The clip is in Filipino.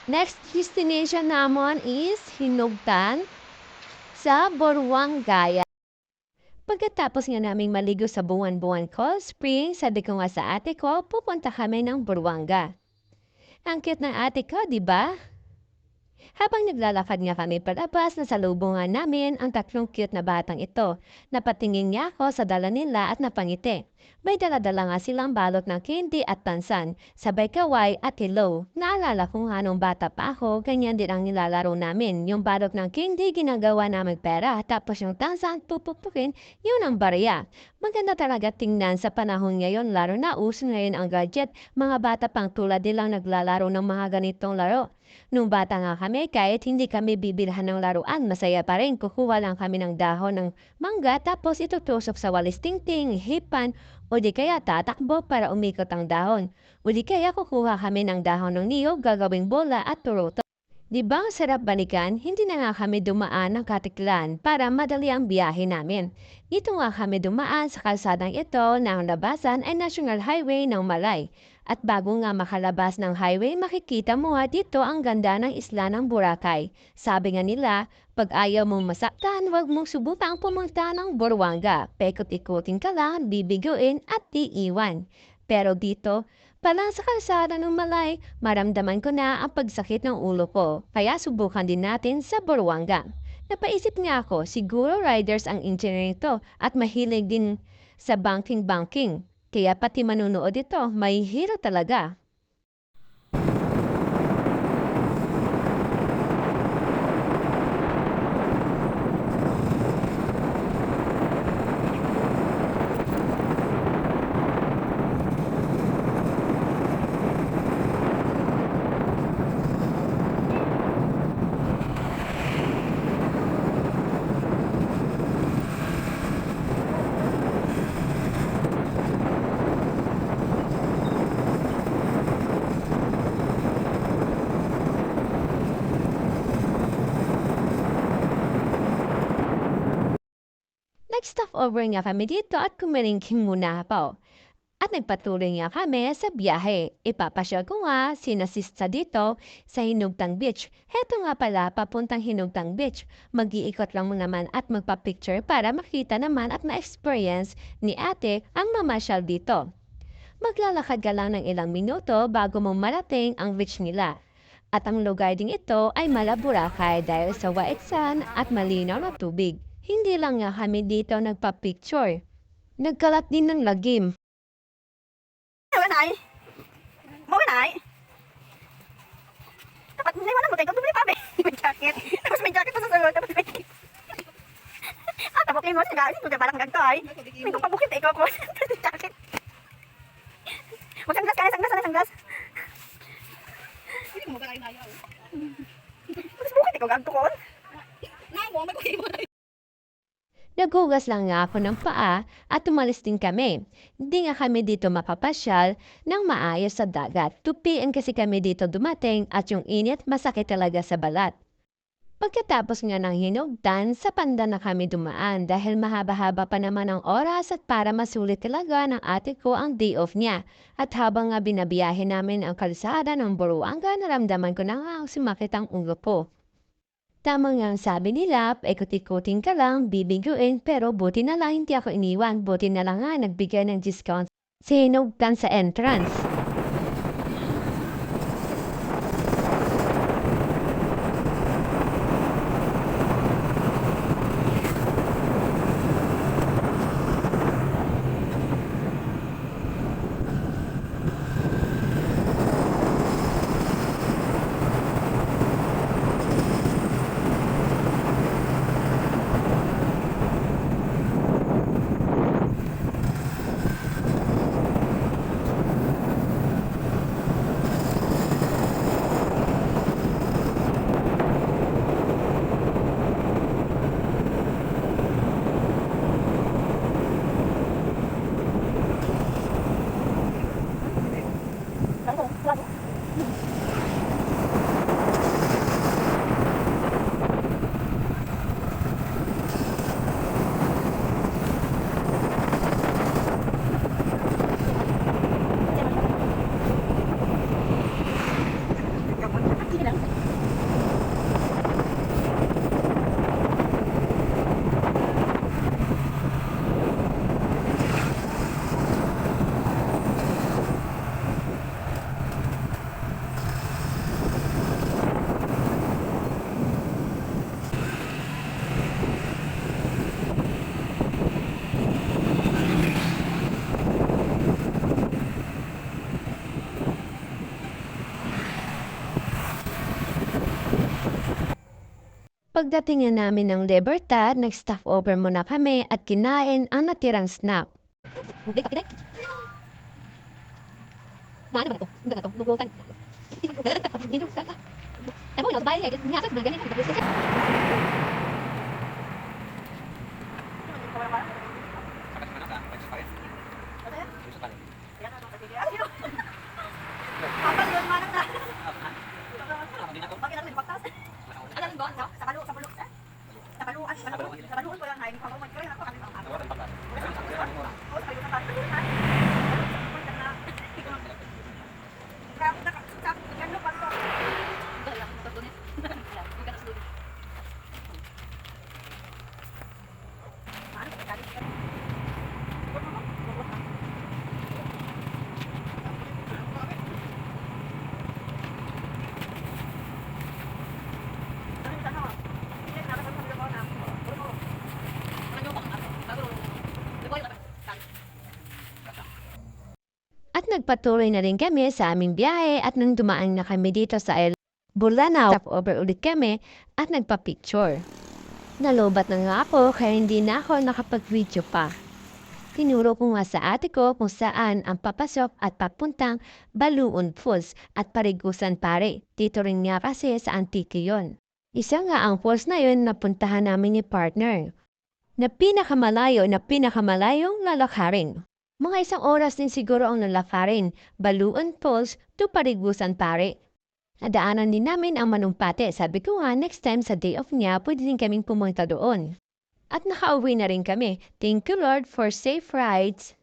next destination naman is Hinugtan sa Buruanga. Pagkatapos nga naming maligo sa buwan-buwan Cold Spring, sabi ko nga sa ate ko, pupunta kami ng Buruanga. Ang cute ng ate ko, di ba? Habang naglalakad nga kami palabas, nasalubungan namin ang tatlong cute na batang ito. Napatingin niya ako sa dala nila at napangiti. May dala-dala nga silang balot ng candy at tansan, sabay kaway at hello. Naalala ko nga nung bata pa ako, ganyan din ang nilalaro namin. Yung balot ng candy, ginagawa namin pera, tapos yung tansan, pupupukin, yun ang barya. Maganda talaga tingnan sa panahon ngayon, laro na uso ngayon ang gadget. Mga bata pang tulad nilang naglalaro ng mga ganitong laro. Nung bata nga kami, kahit hindi kami bibilhan ng laruan, masaya pa rin. Kukuha lang kami ng dahon ng mangga tapos itutusok sa walis tingting, hipan, o di kaya tatakbo para umikot ang dahon. O di kaya kukuha kami ng dahon ng niyog, gagawing bola at turuto. Di ba ang sarap balikan? Hindi na nga kami dumaan ng Katiklan para madali ang biyahe namin. Dito nga kami dumaan sa kalsadang ito na ang labasan ay National Highway ng Malay. At bago nga makalabas ng highway, makikita mo nga dito ang ganda ng isla ng Boracay. Sabi nga nila, pag ayaw mong masaktan, huwag mong subukang pumunta ng Buruanga. Pekot-ikutin ka lang, bibiguin at iiwan. Pero dito, pala sa kalsada ng Malay, maramdaman ko na ang pagsakit ng ulo ko. Kaya subukan din natin sa Buruanga. Napaisip nga ako, siguro riders ang engineering to at mahilig din sa banking-banking. Kaya pati manunood ito, may hero talaga. Nag-stop over nga kami dito at kumiringking muna po. At nagpatuloy nga kami sa biyahe. Ipapasyal ko nga sinasista dito sa Hinugtang Beach. Heto nga pala papuntang Hinugtang Beach. Mag-iikot lang mo naman at magpa-picture para makita naman at ma-experience ni ate ang mamasyal dito. Maglalakad ka lang ng ilang minuto bago mo marating ang beach nila. At ang lugar ding ito ay Boracay dahil sa white sand at malinaw na tubig. Hindi lang nga kami dito nagpa-picture. Nagkalat din ng lagim. Mauwi na ay. Mauwi na ay. Dapat hindi mo na mo tayo. Bumili pa ba? May jacket. Tapos may jacket pa sa sunod. Tapos may ah, tabukin mo. Sige, hindi ko balang ganito ay. Hindi ko pabukit. Ikaw ko. Jacket. Magsanggas ka na. Sanggas na sanggas. Hindi mo ba kayo nayaw? Tapos bukit. Ikaw ganito ko. Namo, magkukay mo na. Naghugas lang nga ako ng paa at umalis din kami. Hindi nga kami dito mapapasyal ng maayos sa dagat. Tupian kasi kami dito dumating at yung init masakit talaga sa balat. Pagkatapos nga ng Hinugtan, sa Pandan na kami dumaan dahil mahaba-haba pa naman ang oras at para masulit talaga ng ate ko ang day off niya. At habang nga binabiyahe namin ang kalsada ng Buruanga, naramdaman ko na nga sumakit ang ulo ko. Tama nga ang sabi nila, ikot-ikutin ka lang, bibiguin, pero buti na lang hindi ako iniwan. Buti na lang nga nagbigay ng discount sa Hinugtan sa entrance. Sige lang. Pagdating na namin ng Libertad, nag-stop over muna kami at kinain ang natirang snack. Bumalik ka, Mana ba ito? Hindi na ito. Lubukan. Hindi ka. Tama mo, bayad niya. Nyasas na ganito. Kapal yun, manang na. Bakit natin baktas? Ano rin doon? Sa balo, sa balo. Sa baluan, sa baluan ko lang na. Hindi ko ako mag-kaya ako. Ano ang ano? Oo, sa baluan na tayo. Grabe na ka. Sa ano pa to? At nagpatuloy na rin kami sa aming biyahe at nang dumaan na kami dito sa Bulanao, stop over ulit kami at nagpa-picture. Nalobat na nga ako kaya hindi na ako nakapag-video pa. Tinuro ko nga sa ate ko kung saan ang papasok at papuntang Baluon Falls at Parigusan Pare. Dito rin nga kasi sa Antique yon. Isa nga ang falls na yun na puntahan namin ni partner. Na pinakamalayong lalakarin. Mga isang oras din siguro ang lalakarin, Baluon Falls to Parigusan Pare. Nadaanan din namin ang Manumpate. Sabi ko nga, next time sa day off niya, pwede din kaming pumunta doon. At nakauwi na rin kami. Thank you Lord for safe rides.